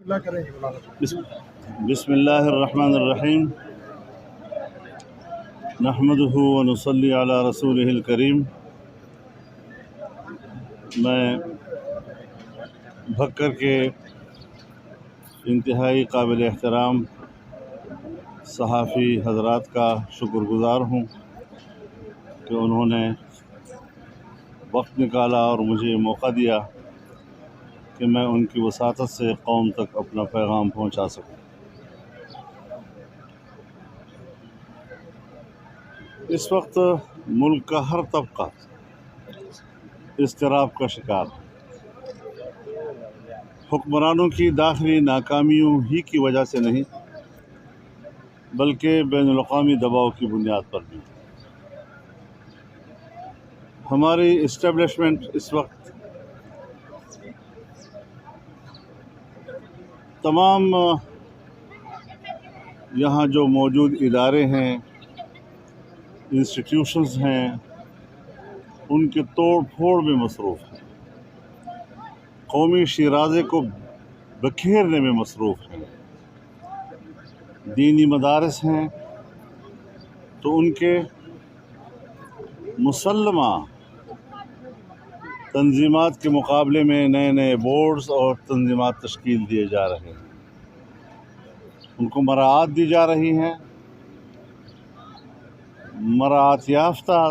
بسم اللہ الرحمن الرحیم نحمدہ ونصلی علی رسولہ الکریم۔ میں بھکر کے انتہائی قابل احترام صحافی حضرات کا شکر گزار ہوں کہ انہوں نے وقت نکالا اور مجھے موقع دیا کہ میں ان کی وساطت سے قوم تک اپنا پیغام پہنچا سکوں۔ اس وقت ملک کا ہر طبقہ اضطراب کا شکار ہے، حکمرانوں کی داخلی ناکامیوں ہی کی وجہ سے نہیں بلکہ بین الاقوامی دباؤ کی بنیاد پر بھی۔ ہماری اسٹیبلشمنٹ اس وقت تمام یہاں جو موجود ادارے ہیں، انسٹیٹیوشنز ہیں، ان کے توڑ پھوڑ میں مصروف ہیں، قومی شیرازے کو بکھیرنے میں مصروف ہیں۔ دینی مدارس ہیں تو ان کے مسلمہ تنظیمات کے مقابلے میں نئے نئے بورڈز اور تنظیمات تشکیل دیے جا رہے ہیں، ان کو مراعات دی جا رہی ہیں۔ مراعات یافتہ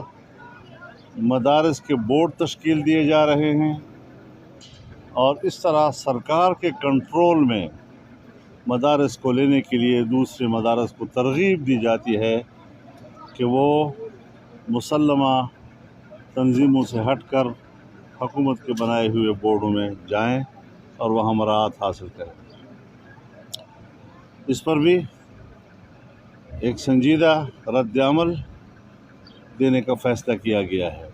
مدارس کے بورڈ تشکیل دیے جا رہے ہیں، اور اس طرح سرکار کے کنٹرول میں مدارس کو لینے کے لیے دوسرے مدارس کو ترغیب دی جاتی ہے کہ وہ مسلمہ تنظیموں سے ہٹ کر حکومت کے بنائے ہوئے بورڈوں میں جائیں اور وہاں مراعات حاصل کریں۔ اس پر بھی ایک سنجیدہ رد عمل دینے کا فیصلہ کیا گیا ہے،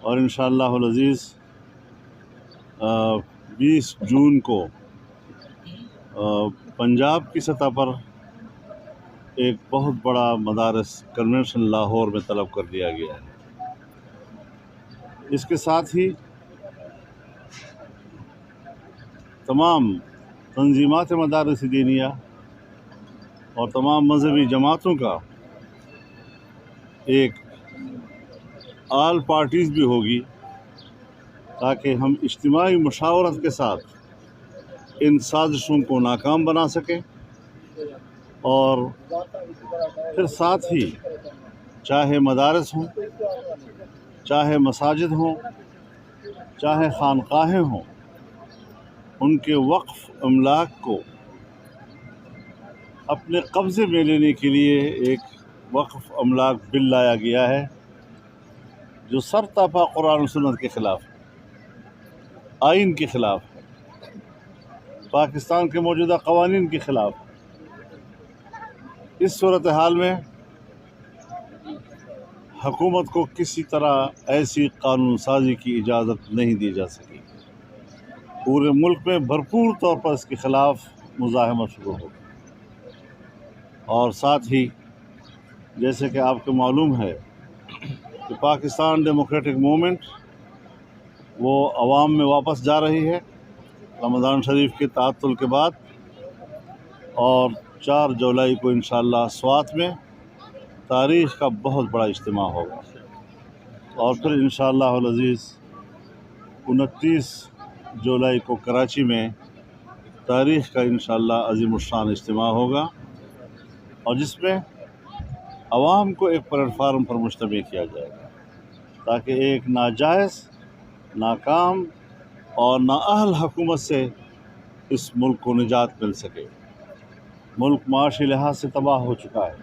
اور انشاءاللہ العزیز 20 جون کو پنجاب کی سطح پر ایک بہت بڑا مدارس کنونشن لاہور میں طلب کر دیا گیا ہے۔ اس کے ساتھ ہی تمام تنظیمات مدارس دینیہ اور تمام مذہبی جماعتوں کا ایک آل پارٹیز بھی ہوگی، تاکہ ہم اجتماعی مشاورت کے ساتھ ان سازشوں کو ناکام بنا سکیں، اور پھر ساتھ ہی چاہے مدارس ہوں، چاہے مساجد ہوں، چاہے خانقاہیں ہوں، ان کے وقف املاک کو اپنے قبضے میں لینے کے لیے ایک وقف املاک بل لایا گیا ہے، جو سرتاپا قرآن و سنت کے خلاف ہے، آئین کے خلاف ہے، پاکستان کے موجودہ قوانین کے خلاف ہے۔ اس صورتحال میں حکومت کو کسی طرح ایسی قانون سازی کی اجازت نہیں دی جا سکی۔ پورے ملک میں بھرپور طور پر اس کے خلاف مزاحمت شروع ہو گئی، اور ساتھ ہی جیسے کہ آپ کو معلوم ہے کہ پاکستان ڈیموکریٹک موومنٹ وہ عوام میں واپس جا رہی ہے رمضان شریف کے تعطل کے بعد، اور 4 جولائی کو انشاءاللہ سوات میں تاریخ کا بہت بڑا اجتماع ہوگا، اور پھر انشاءاللہ العزیز 29 جولائی کو کراچی میں تاریخ کا انشاءاللہ عظیم الشان اجتماع ہوگا، اور جس میں عوام کو ایک پلیٹ فارم پر مجتمع کیا جائے گا، تاکہ ایک ناجائز، ناکام اور نااہل حکومت سے اس ملک کو نجات مل سکے۔ ملک معاشی لحاظ سے تباہ ہو چکا ہے،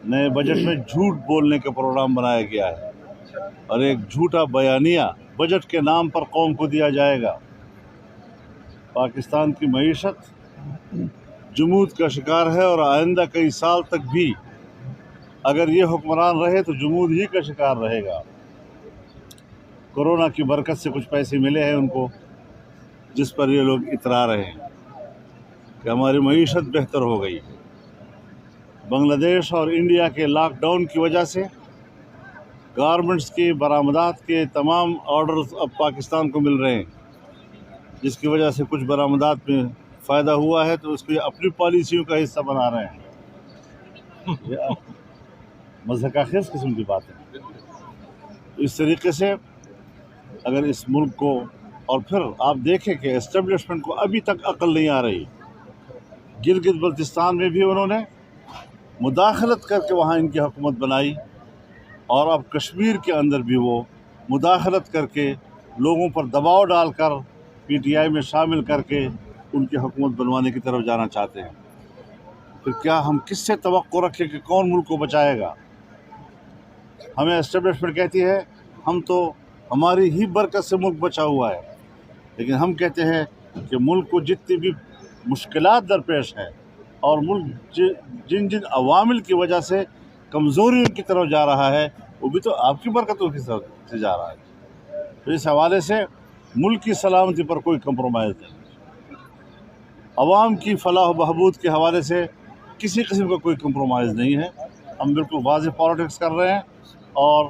نئے بجٹ میں جھوٹ بولنے کا پروگرام بنایا گیا ہے، اور ایک جھوٹا بیانیہ بجٹ کے نام پر قوم کو دیا جائے گا۔ پاکستان کی معیشت جمود کا شکار ہے، اور آئندہ کئی سال تک بھی اگر یہ حکمران رہے تو جمود ہی کا شکار رہے گا۔ کورونا کی برکت سے کچھ پیسے ملے ہیں ان کو، جس پر یہ لوگ اترا رہے ہیں کہ ہماری معیشت بہتر ہو گئی۔ بنگلہ دیش اور انڈیا کے لاک ڈاؤن کی وجہ سے گارمنٹس کی برآمدات کے تمام آرڈرز اب پاکستان کو مل رہے ہیں، جس کی وجہ سے کچھ برآمدات میں فائدہ ہوا ہے تو اس کو یہ اپنی پالیسیوں کا حصہ بنا رہے ہیں. یہ مضحکہ خیز قسم کی بات ہے. اس طریقے سے اگر اس ملک کو، اور پھر آپ دیکھیں کہ اسٹیبلشمنٹ کو ابھی تک عقل نہیں آ رہی. گلگت بلتستان میں بھی انہوں نے مداخلت کر کے وہاں ان کی حکومت بنائی، اور اب کشمیر کے اندر بھی وہ مداخلت کر کے لوگوں پر دباؤ ڈال کر پی ٹی آئی میں شامل کر کے ان کی حکومت بنوانے کی طرف جانا چاہتے ہیں. پھر کیا ہم کس سے توقع رکھیں کہ کون ملک کو بچائے گا؟ ہمیں اسٹیبلشمنٹ کہتی ہے ہم تو ہماری ہی برکت سے ملک بچا ہوا ہے، لیکن ہم کہتے ہیں کہ ملک کو جتنی بھی مشکلات درپیش ہے اور ملک جن جن عوامل کی وجہ سے کمزوریوں کی طرف جا رہا ہے وہ بھی تو آپ کی برکتوں کی طرف سے جا رہا ہے. تو اس حوالے سے ملک کی سلامتی پر کوئی کمپرومائز نہیں، عوام کی فلاح و بہبود کے حوالے سے کسی قسم کا کوئی کمپرومائز نہیں ہے. ہم بالکل واضح پالیٹکس کر رہے ہیں، اور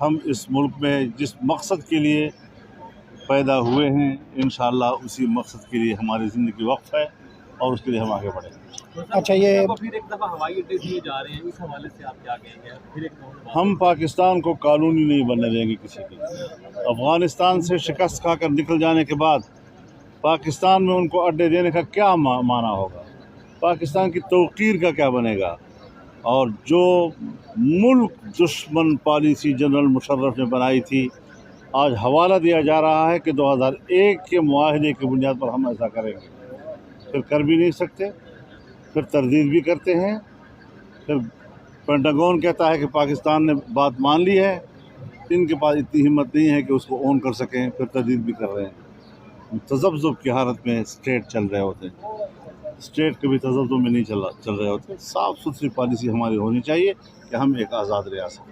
ہم اس ملک میں جس مقصد کے لیے پیدا ہوئے ہیں انشاءاللہ اسی مقصد کے لیے ہماری زندگی وقف ہے، اور اس کے لیے ہم آگے بڑھیں گے. اچھا، یہ پھر ایک دفعہ ہوائی اڈے دیے جا رہے ہیں، اس حوالے سے آپ کیا کہیں گے؟ پھر ایک ہم پاکستان کو قانونی نہیں بننے دیں گے کسی کے. افغانستان سے شکست کھا کر نکل جانے کے بعد پاکستان میں ان کو اڈے دینے کا کیا معنی ہوگا؟ پاکستان کی توقیر کا کیا بنے گا؟ اور جو ملک دشمن پالیسی جنرل مشرف نے بنائی تھی، آج حوالہ دیا جا رہا ہے کہ 2001 کے معاہدے کی بنیاد پر ہم ایسا کریں گے. پھر کر بھی نہیں سکتے، پھر تردید بھی کرتے ہیں. پھر پینٹاگون کہتا ہے کہ پاکستان نے بات مان لی ہے، ان کے پاس اتنی ہمت نہیں ہے کہ اس کو اون کر سکیں، پھر تردید بھی کر رہے ہیں. تذبذب کی حالت میں اسٹیٹ چل رہے ہوتے ہیں. اسٹیٹ کبھی تذبذب میں نہیں چل رہے ہوتے. صاف ستھری پالیسی ہماری ہونی چاہیے کہ ہم ایک آزاد ریاست ہیں.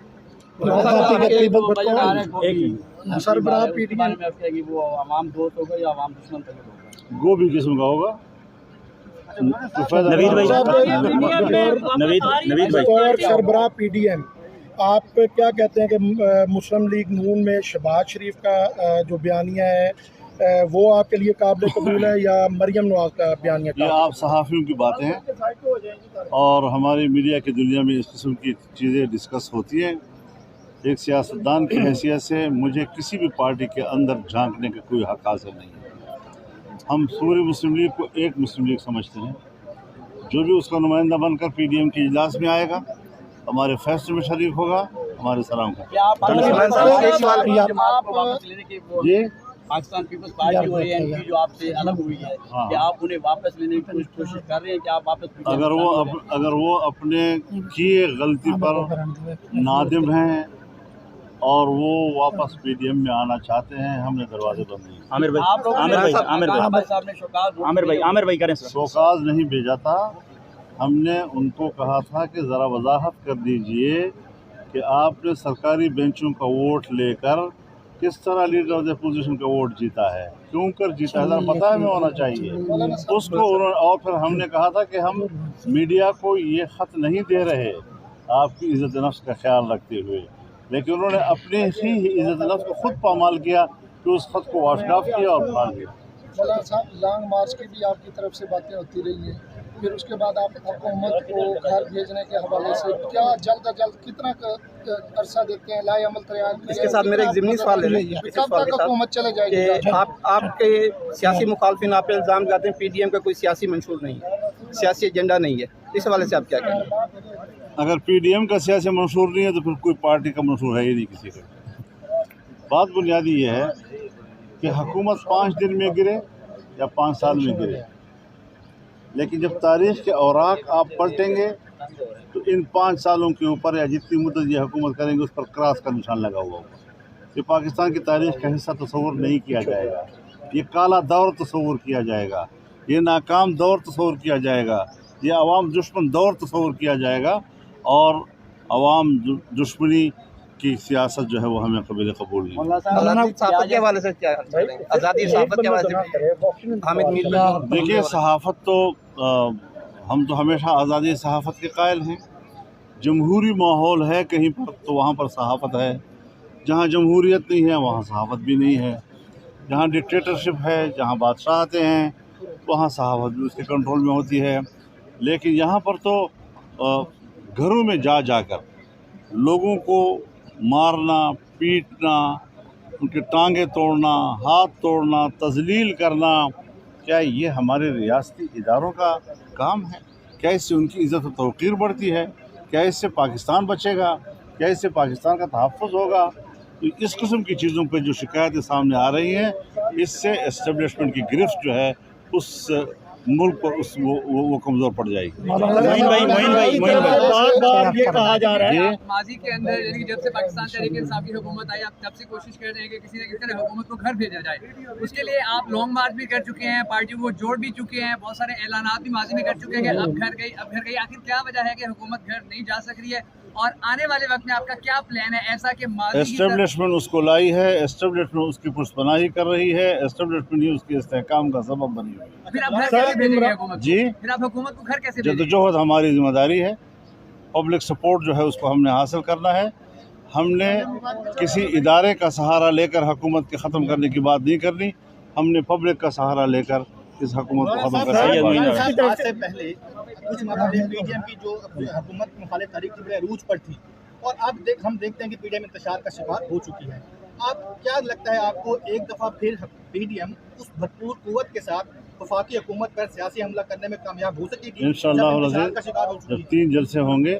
سربراہ پی ٹی کہ وہ عوام دوست ہوگا یا عوام دشمن ہوگا؟ گوبھی قسم کا ہوگا. سربراہ پی ڈی ایم، آپ کیا کہتے ہیں کہ مسلم لیگ نون میں شہباز شریف کا جو بیانیہ ہے وہ آپ کے لیے قابل قبول ہے یا مریم نواز کا بیانیہ؟ یہ آپ صحافیوں کی باتیں ہیں، اور ہماری میڈیا کی دنیا میں اس قسم کی چیزیں ڈسکس ہوتی ہیں. ایک سیاستدان کی حیثیت سے مجھے کسی بھی پارٹی کے اندر جھانکنے کا کوئی حق حاصل نہیں ہے. ہم پوری مسلم لیگ کو ایک مسلم لیگ سمجھتے ہیں. جو بھی اس کا نمائندہ بن کر پی ڈی ایم کے اجلاس میں آئے گا، ہمارے فیصلے میں شریک ہوگا، ہمارے سلام کا. جی، پاکستان پیپلز پارٹی اور اے این پی جو آپ سے الگ ہوئی ہے، کہ آپ انہیں واپس لینے کی کوشش کر رہے ہیں کہ آپ واپس؟ اگر وہ اپنے کیے غلطی پر نادم ہیں اور وہ واپس پی ڈی ایم میں آنا چاہتے ہیں، ہم نے دروازے بند نہیں. عامر بھائی کریں. شوکاز نہیں بھیجا تھا، ہم نے ان کو کہا تھا کہ ذرا وضاحت کر دیجئے کہ آپ نے سرکاری بینچوں کا ووٹ لے کر کس طرح لیڈر آف دی اپوزیشن کا ووٹ جیتا ہے، کیوں کر جیتا ہے، ذرا پتہ ہمیں ہونا چاہیے اس کو. اور پھر ہم نے کہا تھا کہ ہم میڈیا کو یہ خط نہیں دے رہے آپ کی عزت نفس کا خیال رکھتے ہوئے، لیکن انہوں نے اپنے ہی عزت نفس کو خود پامال کیا کہ اس خط کو واش آف کیا اور پھاڑ دیا. مولانا صاحب، لانگ مارچ کی بھی آپ کی طرف سے باتیں ہوتی رہی ہیں، پھر اس کے بعد آپ حکومت کو گھر بھیجنے کے حوالے سے کیا جلد از جلد کتنا عرصہ دیتے ہیں لائی عمل تیار؟ اس کے ساتھ میرا ایک ضمنی سوال ہے کب تک حکومت چلے جائے گی؟ کہ آپ کے سیاسی مخالفین آپ پہ الزام لگاتے ہیں پی ڈی ایم کا کوئی سیاسی منشور نہیں ہے، سیاسی ایجنڈا نہیں ہے، اس حوالے سے آپ کیا کہیں گے؟ اگر پی ڈی ایم کا سیاسی منشور نہیں ہے تو پھر کوئی پارٹی کا منشور ہے ہی نہیں کسی کا. بات بنیادی یہ ہے کہ حکومت 5 دن میں گرے یا 5 سال میں گرے، لیکن جب تاریخ کے اوراق آپ پلٹیں گے تو ان 5 سالوں کے اوپر یا جتنی مدت یہ حکومت کریں گے اس پر کراس کا نشان لگا ہوا ہوگا. یہ پاکستان کی تاریخ کا حصہ تصور نہیں کیا جائے گا، یہ کالا دور تصور کیا جائے گا، یہ ناکام دور تصور کیا جائے گا، یہ عوام دشمن دور تصور کیا جائے گا، اور عوام دشمنی کی سیاست جو ہے وہ ہمیں قابل قبول نہیں. آزادی صحافت کے حوالے سے کیا آزادی صحافت کے حوالے سے حامد میر دیکھیے، صحافت تو ہم تو ہمیشہ آزادی صحافت کے قائل ہیں. جمہوری ماحول ہے کہیں پر تو وہاں پر صحافت ہے، جہاں جمہوریت نہیں ہے وہاں صحافت بھی نہیں ہے. جہاں ڈکٹیٹرشپ ہے، جہاں بادشاہ آتے ہیں، وہاں صحافت بھی اس کے کنٹرول میں ہوتی ہے. لیکن یہاں پر تو گھروں میں جا جا کر لوگوں کو مارنا، پیٹنا، ان کی ٹانگیں توڑنا، ہاتھ توڑنا، تذلیل کرنا، کیا یہ ہمارے ریاستی اداروں کا کام ہے؟ کیا اس سے ان کی عزت و توقیر بڑھتی ہے؟ کیا اس سے پاکستان بچے گا؟ کیا اس سے پاکستان کا تحفظ ہوگا؟ تو اس قسم کی چیزوں پہ جو شکایتیں سامنے آ رہی ہیں، اس سے اسٹیبلشمنٹ کی گرفت جو ہے اس ملک پر وہ کمزور پڑ جائے گی. بار یہ کہا جا رہا ہے ماضی کے اندر یعنی کہ جب سے پاکستان تحریک انصاف کی حکومت آئی، آپ تب سے کوشش کر رہے ہیں کہ کسی نہ کسی طرح حکومت کو گھر بھیجا جائے. اس کے لیے آپ لانگ مارچ بھی کر چکے ہیں، پارٹی کو جوڑ بھی چکے ہیں، بہت سارے اعلانات بھی ماضی میں کر چکے ہیں کہ اب گھر گئی. آخر کیا وجہ ہے کہ حکومت گھر نہیں جا سک رہی ہے، اور آنے والے وقت میں آپ کا کیا پلان ہے ایسا کہ اسٹیبلشمنٹ اس کو لائی ہے، اسٹیبلشمنٹ اس کی پشت پناہی کر رہی ہے، اسٹیبلشمنٹ ہی اس کے استحکام کا سبب بنی ہوئی ہے. پھر آپ گھر کیسے بھیجیں گے حکومت کو؟ جی، پھر آپ حکومت کو گھر کیسے بھیجیں گے؟ جدوجہد ہماری ذمہ داری ہے. پبلک سپورٹ جو ہے اس کو ہم نے حاصل کرنا ہے. ہم نے کسی ادارے کا سہارا لے کر حکومت کے ختم کرنے کی بات نہیں کرنی. ہم نے پبلک کا سہارا لے کر اس حکومت کو ختم کرنے کی بات کرنی. آج سے پہلے کچھ ماہ پہلے پی ڈی ایم کی جو حکومت مخالف تحریک کی عروج پر تھی، اور اب ہم دیکھتے ہیں کہ پی ڈی ایم انتشار کا شکار ہو چکی ہے. آپ کیا لگتا ہے آپ کو ایک دفعہ پھر پی ڈی ایم اس بھرپور قوت کے ساتھ وفاقی حکومت پر سیاسی حملہ کرنے میں کامیاب ہو سکے گی؟ انشاءاللہ العزیز جب 3 جلسے ہوں گے،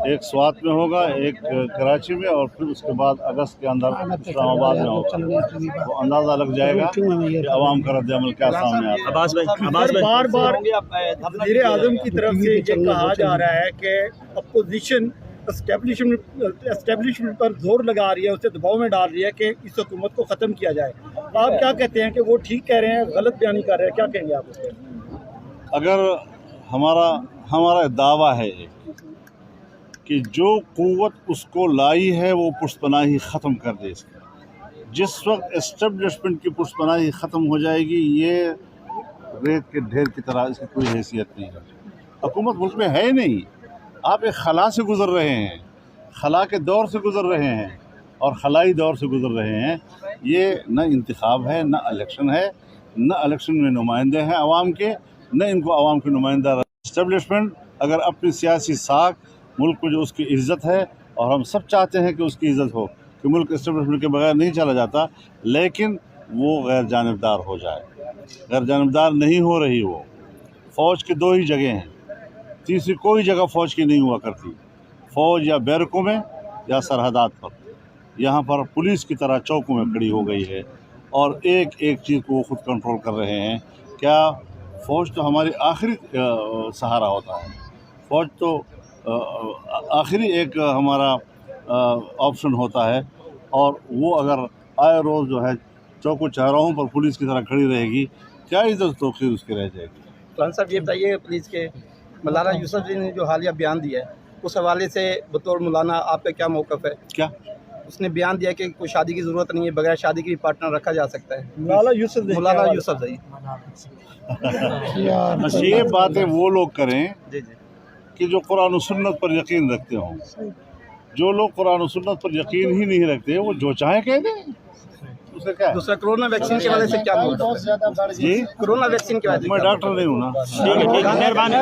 ایک سوات میں ہوگا، ایک کراچی میں، اور پھر اس کے بعد اگست کے اندر اسلام آباد میں ہوگا، وہ اندازہ لگ جائے گا کہ عوام کا رد عمل کیا سامنے آتا ہے. بار بار وزیر اعظم کی طرف سے یہ کہا جا رہا ہے کہ اپوزیشن اسٹیبلشمنٹ پر زور لگا رہی ہے، اسے دباؤ میں ڈال رہی ہے کہ اس حکومت کو ختم کیا جائے. آپ کیا کہتے ہیں کہ وہ ٹھیک کہہ رہے ہیں، غلط بیانی کر رہے ہیں؟ کیا کہیں گے آپ اس پہ؟ اگر ہمارا دعویٰ ہے کہ جو قوت اس کو لائی ہے وہ پشت پناہی ختم کر دے. اس کی جس وقت اسٹیبلشمنٹ کی پشت پناہی ختم ہو جائے گی، یہ ریت کے ڈھیر کی طرح اس کی کوئی حیثیت نہیں ہے. حکومت ملک میں ہے ہی نہیں. آپ ایک خلا سے گزر رہے ہیں، خلا کے دور سے گزر رہے ہیں اور خلائی دور سے گزر رہے ہیں. یہ نہ انتخاب ہے، نہ الیکشن ہے، نہ الیکشن میں نمائندے ہیں عوام کے، نہ ان کو عوام کے نمائندہ. اسٹیبلشمنٹ اگر اپنی سیاسی ساکھ، ملک کو جو اس کی عزت ہے، اور ہم سب چاہتے ہیں کہ اس کی عزت ہو، کہ ملک اسٹیبلشمنٹ کے بغیر نہیں چلا جاتا، لیکن وہ غیر جانبدار ہو جائے. غیر جانبدار نہیں ہو رہی. وہ فوج کی 2 ہی جگہ ہیں، تیسری کوئی جگہ فوج کی نہیں ہوا کرتی. فوج یا بیرکوں میں یا سرحدات پر. یہاں پر پولیس کی طرح چوکوں میں کھڑی ہو گئی ہے، اور ایک ایک چیز کو وہ خود کنٹرول کر رہے ہیں. کیا فوج تو ہماری آخری سہارا ہوتا ہے. فوج تو آخری ایک ہمارا آپشن ہوتا ہے، اور وہ اگر آئے روز جو ہے چوک و چوراہوں پر پولیس کی طرح کھڑی رہے گی، کیا عزت توقیر اس کی رہ جائے گی؟ فلان صاحب یہ بتائیے پولیس کے مولانا یوسف جی نے جو حالیہ بیان دیا ہے، اس حوالے سے بطور مولانا آپ کا کیا موقف ہے؟ کیا اس نے بیان دیا کہ کوئی شادی کی ضرورت نہیں ہے، بغیر شادی کے بھی پارٹنر رکھا جا سکتا ہے؟ مولانا یوسف جی یہ باتیں وہ لوگ کریں جی کہ جو قرآن و سنت پر یقین رکھتے ہوں. جو لوگ قرآن و سنت پر یقین ہی نہیں رکھتے، وہ جو چاہیں کہہ دیں. اسے کیا ہے؟ دوسرا کرونا ویکسین کے حوالے سے کیا موقف ہے؟ جی، کرونا ویکسین کے حوالے سے میں ڈاکٹر نہیں ہوں نا. ٹھیک ہے، مہربانی.